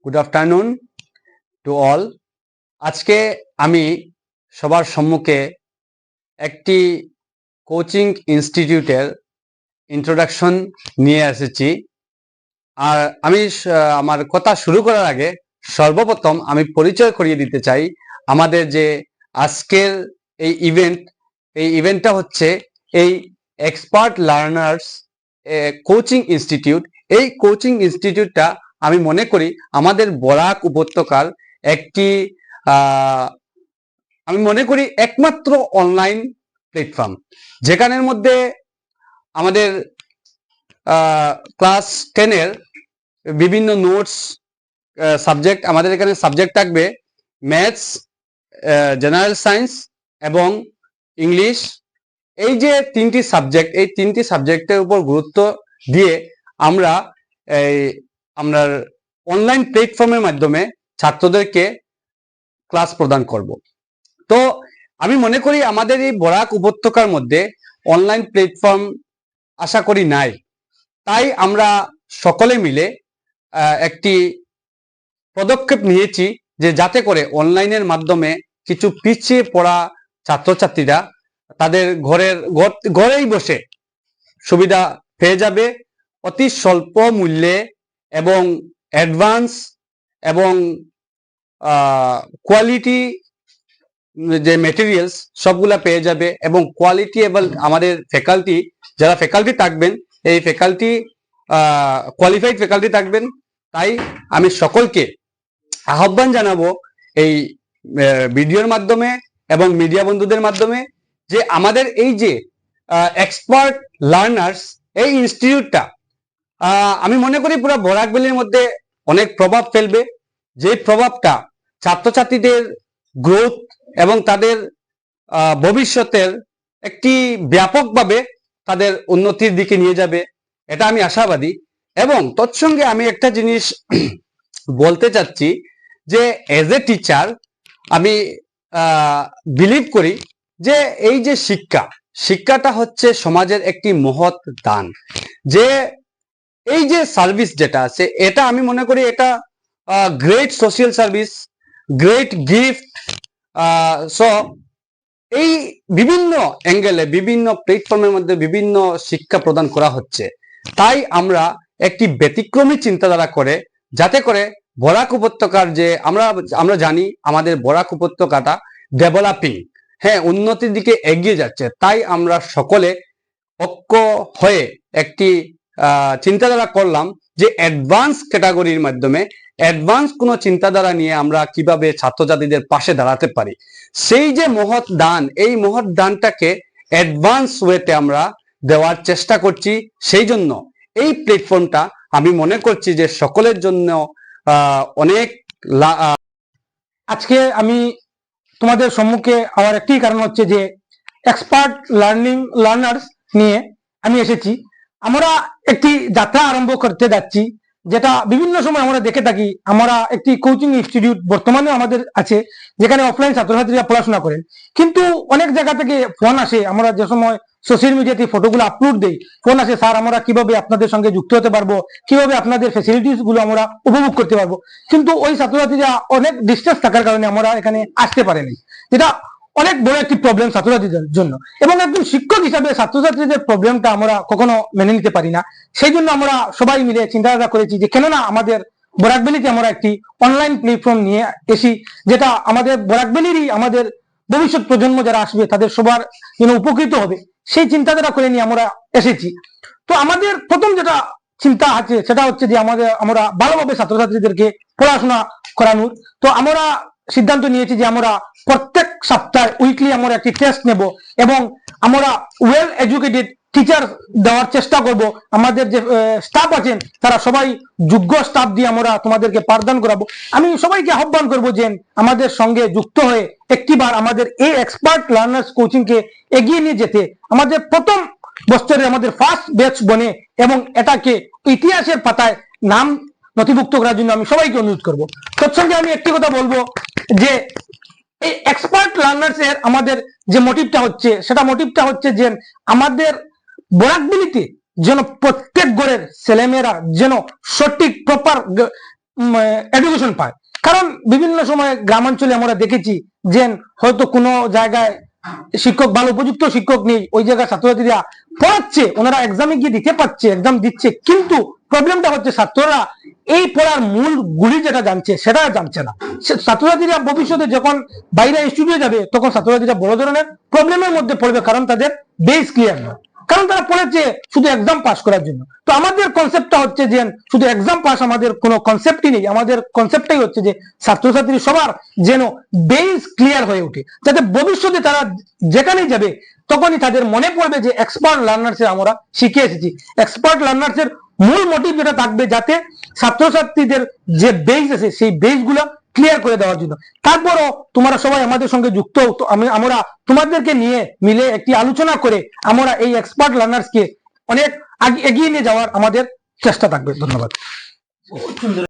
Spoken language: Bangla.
Good afternoon to all. আজকে আমি সবার সম্মুখে একটি কোচিং ইনস্টিটিউটের ইন্ট্রোডাকশন নিয়ে এসেছি। আর আমি আমার কথা শুরু করার আগে সর্বপ্রথম আমি পরিচয় করিয়ে দিতে চাই আমাদের যে আজকের এই ইভেন্টটা হচ্ছে এই এক্সপার্ট লার্নার্স কোচিং ইনস্টিটিউট। এই কোচিং ইনস্টিটিউটটা আমি মনে করি আমাদের বরাক উপত্যকার একটি আমি মনে করি একমাত্র অনলাইন প্ল্যাটফর্ম, যেখানের মধ্যে আমাদের ক্লাস 10-এর বিভিন্ন নোটস সাবজেক্ট, আমাদের এখানে সাবজেক্ট থাকবে ম্যাথস, জেনারেল সায়েন্স এবং ইংলিশ। এই যে তিনটি সাবজেক্ট, এই তিনটি সাবজেক্টের উপর গুরুত্ব দিয়ে আমরা আমরা অনলাইন প্ল্যাটফর্মের মাধ্যমে ছাত্রদেরকে ক্লাস প্রদান করব। তো আমি মনে করি আমাদের এই বরাক উপত্যকার মধ্যে অনলাইন প্ল্যাটফর্ম আশা করি নাই। তাই আমরা সকলে মিলে একটি পদক্ষেপ নিয়েছি যে যাতে করে অনলাইনের মাধ্যমে কিছু পিছিয়ে পড়া ছাত্রছাত্রীরা তাদের ঘরেই বসে সুবিধা পেয়ে যাবে অতি স্বল্প মূল্যে এবং অ্যাডভান্স এবং কোয়ালিটি যে মেটেরিয়ালস সবগুলা পেয়ে যাবে এবং কোয়ালিটি এবং আমাদের ফ্যাকাল্টি, যারা ফ্যাকাল্টি থাকবেন এই ফ্যাকাল্টি কোয়ালিফাইড ফ্যাকাল্টি থাকবেন। তাই আমি সকলকে আহ্বান জানাবো এই ভিডিওর মাধ্যমে এবং মিডিয়া বন্ধুদের মাধ্যমে যে আমাদের এই যে এক্সপার্ট লার্নার্স এই ইনস্টিটিউটটা আমি মনে করি পুরো বরাক ভ্যালির মধ্যে অনেক প্রভাব ফেলবে, যে প্রভাবটা ছাত্রছাত্রীদের গ্রোথ এবং তাদের ভবিষ্যতের একটি ব্যাপকভাবে তাদের উন্নতির দিকে নিয়ে যাবে, এটা আমি আশাবাদী। এবং তৎসঙ্গে আমি একটা জিনিস বলতে চাচ্ছি যে এজ এ টিচার আমি বিলিভ করি যে এই যে শিক্ষাটা হচ্ছে সমাজের একটি মহৎ দান। যে এই যে সার্ভিস যেটা আছে এটা আমি মনে করি এটা great social service, great gift. So এই বিভিন্ন অ্যাঙ্গেলে বিভিন্ন প্ল্যাটফর্মের মধ্যে বিভিন্ন শিক্ষা প্রদান করা হচ্ছে। তাই আমরা একটি ব্যতিক্রমী চিন্তাধারা করে যাতে করে বরাক উপত্যকার যে আমরা জানি আমাদের বরাক উপত্যকাটা ডেভেলপিং, হ্যাঁ উন্নতির দিকে এগিয়ে যাচ্ছে। তাই আমরা সকলে ঐক্য হয়ে একটি চিন্তাধারা করলাম যে অ্যাডভান্স ক্যাটাগরির মাধ্যমে অ্যাডভান্স কোনো চিন্তাধারা নিয়ে আমরা কিভাবে ছাত্রছাত্রীদের পাশে দাঁড়াতে পারি। সেই যে মহৎ দান, এই মহৎ দানটাকে অ্যাডভান্স ওয়েতে আমরা দেওয়ার চেষ্টা করছি। সেই জন্য এই প্ল্যাটফর্মটা আমি মনে করছি যে সকলের জন্য অনেক আজকে আমি তোমাদের সম্মুখে আমার একটি কারণ হচ্ছে যে এক্সপার্ট লার্নার্স নিয়ে আমি এসেছি। আমরা একটি যাত্রা আরম্ভ করতে যাচ্ছি, যেটা বিভিন্ন সময় আমরা দেখে থাকি। আমরা একটি কোচিং ইনস্টিটিউট বর্তমানে আমাদের আছে, যেখানে অফলাইন ছাত্রছাত্রীরা পড়াশোনা করেন, কিন্তু অনেক জায়গা থেকে ফোন আসে। আমরা যে সময় সোশ্যাল মিডিয়াতে ফটোগুলো আপলোড দেই, ফোন আসে, স্যার আমরা কিভাবে আপনাদের সঙ্গে যুক্ত হতে পারবো, কিভাবে আপনাদের ফ্যাসিলিটিস গুলো আমরা উপভোগ করতে পারবো। কিন্তু ওই ছাত্রছাত্রীরা অনেক ডিস্টেন্স থাকার কারণে আমরা এখানে আসতে পারিনি, যেটা অনেক বড় একটি প্রবলেম ছাত্রছাত্রীদের জন্য। এবং একজন শিক্ষক হিসাবে ছাত্রছাত্রীদের প্রবলেমটা আমরা কখনো মেনে নিতে পারি না। সেই জন্য আমরা সবাই মিলে চিন্তাধারা করেছি যে কেননা আমাদের বরাক ভ্যালিতে আমরা একটি অনলাইন প্ল্যাটফর্ম নিয়ে এসি, যেটা আমাদের বরাক ভ্যালিরই আমাদের ভবিষ্যৎ প্রজন্ম যারা আসবে তাদের সবার যেন উপকৃত হবে, সেই চিন্তাধারা করে নিয়ে আমরা এসেছি। তো আমাদের প্রথম যেটা চিন্তা আছে সেটা হচ্ছে যে আমরা ভালোভাবে ছাত্রছাত্রীদেরকে পড়াশোনা করানোর। তো আমরা সিদ্ধান্ত নিয়েছি যে আমরা প্রত্যেক সপ্তাহে উইকলি আমরা একটি টেস্ট নেব এবং আমরা ওয়েল এডুকেটেড টিচার দেওয়ার চেষ্টা করব। আমাদের যে স্টাফ আছেন তারা সবাই যোগ্য স্টাফ দিয়ে আমরা তোমাদেরকে পাঠদান করাবো। আমি সবাইকে আহ্বান করব যে আমাদের সঙ্গে যুক্ত হয়ে একটিবার আমাদের এই এক্সপার্ট লার্নার্স কোচিং কে এগিয়ে নিয়ে যেতে আমাদের প্রথম বছরে আমাদের ফার্স্ট ব্যাচ বনে এবং এটাকে ইতিহাসের পাতায় নাম নথিভুক্ত করার জন্য আমি সবাইকে অনুরোধ করব। তৎসঙ্গে আমি একটি কথা বলবো যে এই এক্সপার্ট লার্নার্স এর আমাদের যে মোটিভটা হচ্ছে যে আমাদের বরাক ভ্যালিতে যেন প্রত্যেক ঘরের ছেলেমেয়েরা যেন সঠিক প্রপার এডুকেশন পায়। কারণ বিভিন্ন সময় গ্রামাঞ্চলে আমরা দেখেছি যে হয়তো কোনো জায়গায় শিক্ষক ভালো উপযুক্ত শিক্ষক নেই, ওই জায়গায় ছাত্রছাত্রীরা পড়াচ্ছে, ওনারা এক্সামে গিয়ে দিতে পারছে, এক্সাম দিচ্ছে, কিন্তু প্রবলেমটা হচ্ছে ছাত্ররা এই পড়ার মূল গুলি যেটা জানছে সেটা জানছে না। ছাত্রছাত্রীরা ভবিষ্যতে যখন বাইরে ইনস্টিটিউটে যাবে তখন ছাত্রছাত্রীরা বড় ধরনের প্রবলেমের মধ্যে পড়বে, কারণ তাদের বেস ক্লিয়ার নয়, কারণ তারা পড়েছে শুধু এক্সাম পাস করার জন্য। তো আমাদের কনসেপ্টটা হচ্ছে যে শুধু এক্সাম পাস আমাদের কোনো কনসেপ্টই নেই, আমাদের কনসেপ্টটাই হচ্ছে যে ছাত্রছাত্রী সবার যেন বেস ক্লিয়ার হয়ে ওঠে, যাতে ভবিষ্যতে তারা যেখানেই যাবে তখনই তাদের মনে পড়বে যে এক্সপার্ট লার্নার্স আমরা শিখে এসেছি। এক্সপার্ট লার্নার্স এর মূল মোটিভ যেটা থাকবে যাতে ছাত্রছাত্রীদের যে বেস আছে সেই বেস গুলা ক্লিয়ার করে দেওয়ার জন্য। তারপরও তোমরা সবাই আমাদের সঙ্গে যুক্ত, আমরা তোমাদেরকে নিয়ে মিলে একটি আলোচনা করে আমরা এই এক্সপার্ট লার্নার্স কে অনেক এগিয়ে নিয়ে যাওয়ার আমাদের চেষ্টা থাকবে। ধন্যবাদ।